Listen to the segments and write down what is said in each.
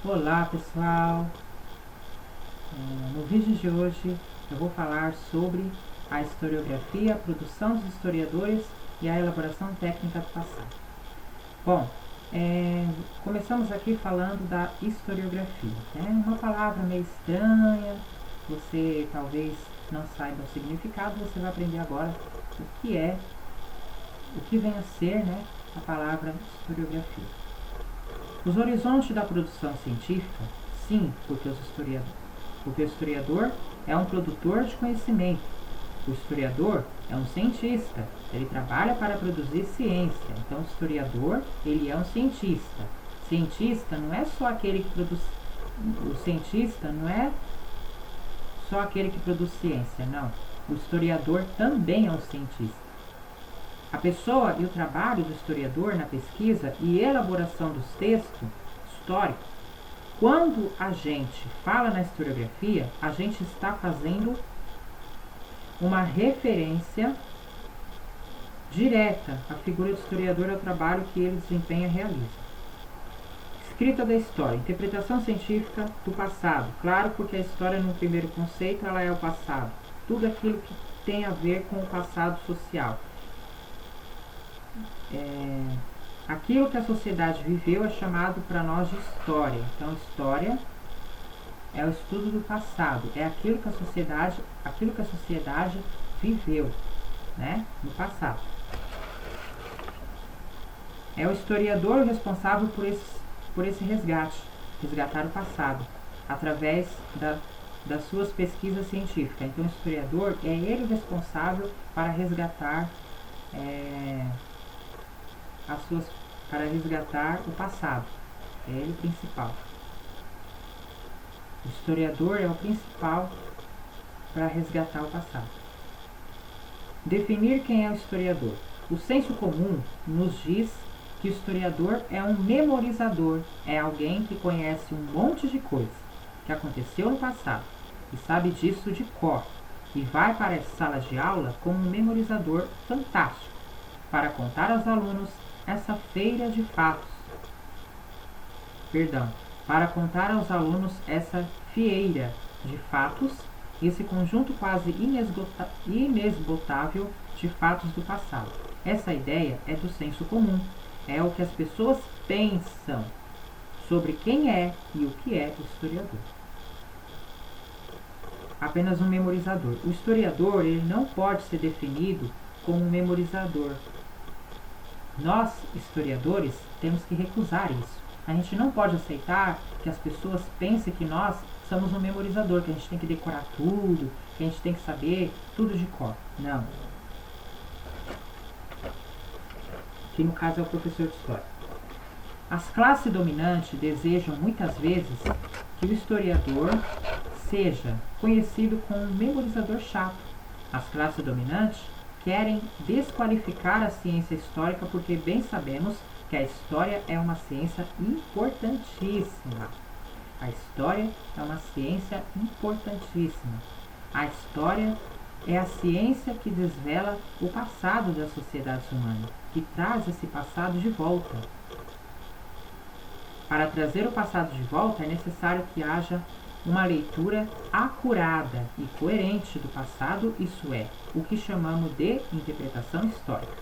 Olá pessoal, no vídeo de hoje eu vou falar sobre a historiografia, a produção dos historiadores e a elaboração técnica do passado. Bom, começamos aqui falando da historiografia. É uma palavra meio estranha, você talvez não saiba o significado, você vai aprender agora o que vem a ser, a palavra historiografia. Os horizontes da produção científica, sim, porque o historiador é um produtor de conhecimento. O historiador é um cientista, ele trabalha para produzir ciência. Então, o historiador, ele é um cientista. Cientista não é só aquele que produz... O cientista não é só aquele que produz ciência, não. O historiador também é um cientista. A pessoa e o trabalho do historiador na pesquisa e elaboração dos textos históricos, quando a gente fala na historiografia, a gente está fazendo uma referência direta à figura do historiador ao trabalho que ele desempenha e realiza. Escrita da história, interpretação científica do passado. Claro, porque a história, no primeiro conceito, ela é o passado. Tudo aquilo que tem a ver com o passado social. Aquilo que a sociedade viveu é chamado para nós de história. Então, história é o estudo do passado, é aquilo que a sociedade viveu, no passado. É o historiador o responsável por esse resgatar o passado, através das suas pesquisas científicas. Então, o historiador é ele o responsável para resgatar para resgatar o passado. É ele o principal. O historiador é o principal para resgatar o passado. Definir quem é o historiador. O senso comum nos diz que o historiador é um memorizador, é alguém que conhece um monte de coisa que aconteceu no passado e sabe disso de cor, e vai para as salas de aula como um memorizador fantástico para contar aos alunos essa feira de fatos. Para contar aos alunos essa fieira de fatos, esse conjunto quase inesgotável de fatos do passado. Essa ideia é do senso comum, é o que as pessoas pensam sobre quem é e o que é o historiador. Apenas um memorizador. O historiador, ele não pode ser definido como um memorizador. Nós, historiadores, temos que recusar isso. A gente não pode aceitar que as pessoas pensem que nós somos um memorizador, que a gente tem que decorar tudo, que a gente tem que saber tudo de cor. Não. Que no caso é o professor de história. As classes dominantes desejam muitas vezes que o historiador seja conhecido como um memorizador chato. As classes dominantes querem desqualificar a ciência histórica porque bem sabemos que a história é uma ciência importantíssima. A história é uma ciência importantíssima. A história é a ciência que desvela o passado das sociedades humanas, que traz esse passado de volta. Para trazer o passado de volta é necessário que haja uma leitura acurada e coerente do passado, isso é, o que chamamos de interpretação histórica.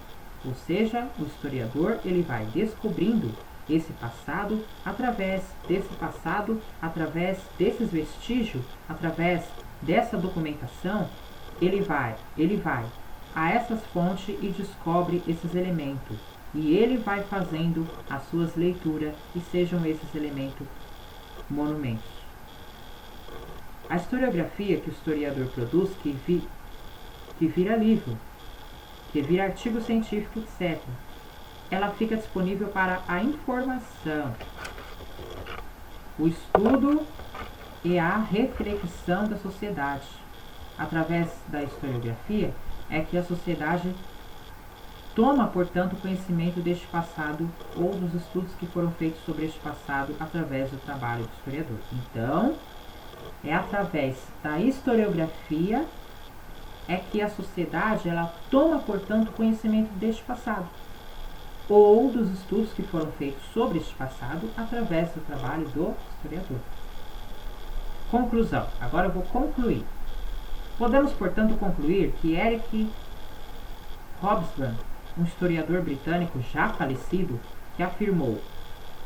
Ou seja, o historiador ele vai descobrindo esse passado, através desses vestígios, através dessa documentação, ele vai a essas fontes e descobre esses elementos. E ele vai fazendo as suas leituras e sejam esses elementos monumentos. A historiografia que o historiador produz, que vira livro, que vira artigo científico, etc., ela fica disponível para a informação, o estudo e a reflexão da sociedade. Através da historiografia é que a sociedade toma, portanto, conhecimento deste passado ou dos estudos que foram feitos sobre este passado através do trabalho do historiador. Então, é através da historiografia é que a sociedade ela toma, portanto, conhecimento deste passado. ou dos estudos que foram feitos sobre este passado através do trabalho do historiador. Conclusão. Agora eu vou concluir. Podemos, portanto, concluir que Eric Hobsbawm, um historiador britânico já falecido, que afirmou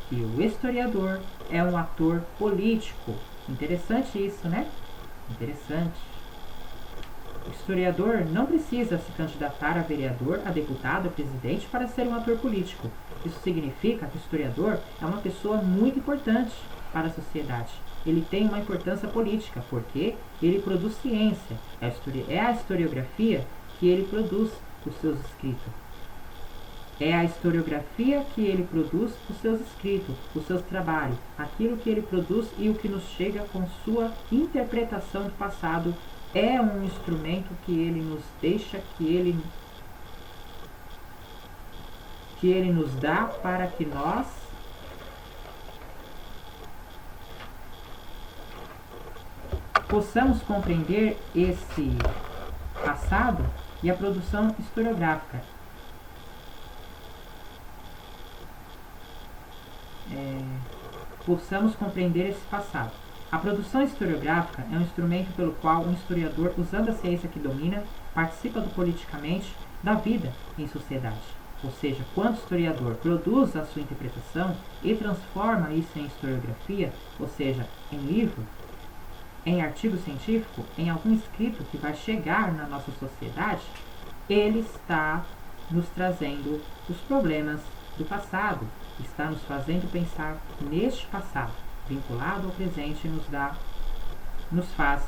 que o historiador é um ator político. Interessante isso, né? Interessante. O historiador não precisa se candidatar a vereador, a deputado, a presidente para ser um ator político. Isso significa que o historiador é uma pessoa muito importante para a sociedade. Ele tem uma importância política, porque ele produz ciência. É a historiografia que ele produz os seus escritos. É a historiografia que ele produz os seus escritos, os seus trabalhos, aquilo que ele produz e o que nos chega com sua interpretação do passado é um instrumento que ele nos deixa, que ele nos dá para que nós possamos compreender esse passado e a produção historiográfica. Possamos compreender esse passado. A produção historiográfica é um instrumento pelo qual um historiador, usando a ciência que domina, participa politicamente da vida em sociedade. Ou seja, quando o historiador produz a sua interpretação e transforma isso em historiografia, ou seja, em livro, em artigo científico, em algum escrito que vai chegar na nossa sociedade, ele está nos trazendo os problemas do passado, está nos fazendo pensar neste passado, vinculado ao presente, nos faz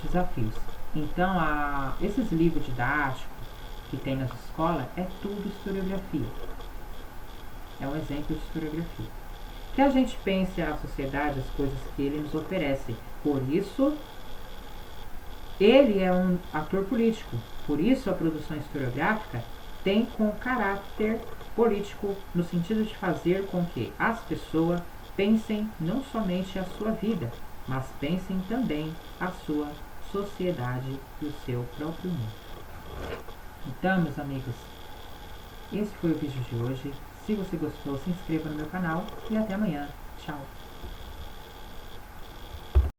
desafios. Então, esses livros didáticos que tem nas escolas é tudo historiografia. É um exemplo de historiografia. Que a gente pense a sociedade, as coisas que ele nos oferece. Por isso, ele é um ator político. Por isso, a produção historiográfica tem com caráter político, no sentido de fazer com que as pessoas pensem não somente a sua vida, mas pensem também a sua sociedade e o seu próprio mundo. Então, meus amigos, esse foi o vídeo de hoje. Se você gostou, se inscreva no meu canal e até amanhã. Tchau!